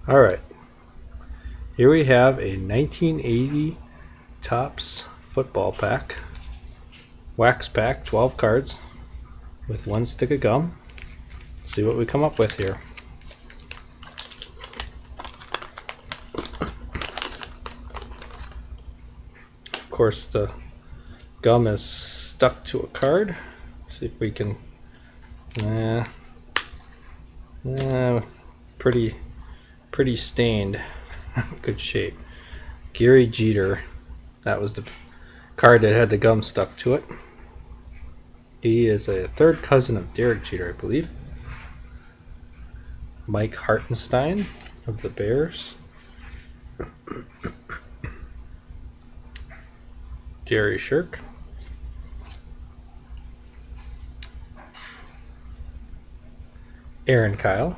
Alright, here we have a 1980 Topps football pack, wax pack, 12 cards with one stick of gum. Let's see what we come up with here. Of course, the gum is stuck to a card. See if we can. Pretty stained. Good shape. Gary Jeter. That was the card that had the gum stuck to it. He is a third cousin of Derek Jeter, I believe. Mike Hartenstein of the Bears. Jerry Shirk. Aaron Kyle.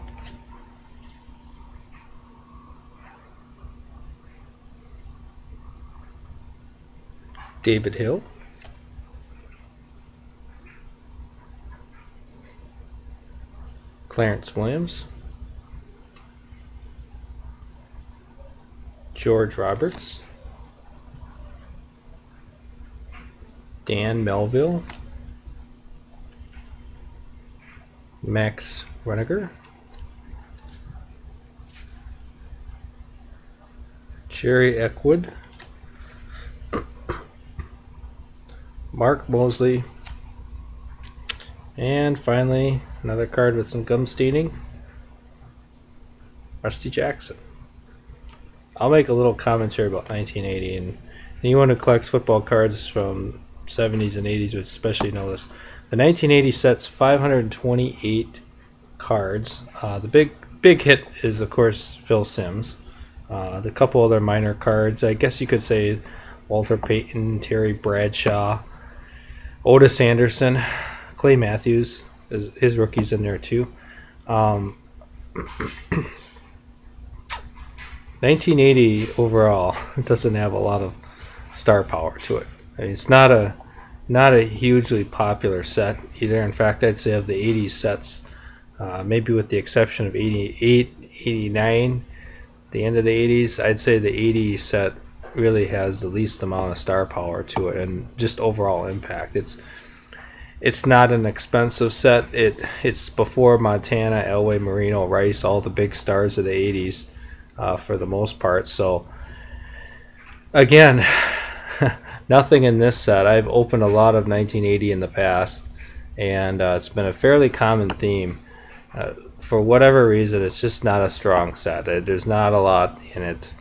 David Hill. Clarence Williams. George Roberts. Dan Melville. Max Reniger. Jerry Eckwood. Mark Mosley. And finally, another card with some gum staining. Rusty Jackson. I'll make a little commentary about 1980, and anyone who collects football cards from 70s and 80s would especially know this. The 1980 set's 528 cards. The big hit is, of course, Phil Simms. The couple other minor cards, I guess you could say Walter Payton, Terry Bradshaw, Otis Anderson, Clay Matthews, his rookie's in there too. 1980 overall doesn't have a lot of star power to it. I mean, it's not a hugely popular set either. In fact, I'd say of the 80s sets, maybe with the exception of 88, 89, the end of the 80s, I'd say the 80 set really has the least amount of star power to it and just overall impact. It's not an expensive set. It's before Montana, Elway, Marino, Rice, all the big stars of the 80s for the most part. So again, nothing in this set. I've opened a lot of 1980 in the past, and it's been a fairly common theme. For whatever reason, it's just not a strong set. There's not a lot in it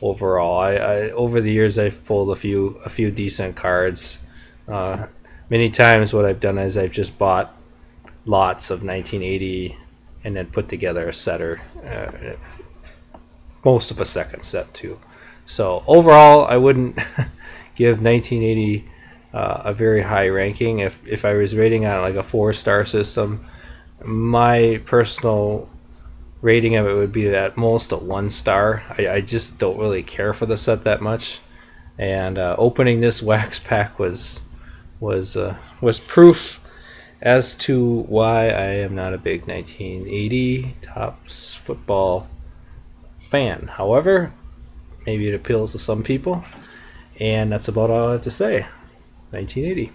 overall. I over the years I've pulled a few decent cards. Many times what I've done is I've just bought lots of 1980 and then put together a set, or most of a second set too. So overall, I wouldn't give 1980 a very high ranking. If I was rating on like a 4-star system, my personal rating of it would be at most a 1-star. I just don't really care for the set that much, and opening this wax pack was proof as to why I am not a big 1980 Topps football fan. However, maybe it appeals to some people, and that's about all I have to say. 1980.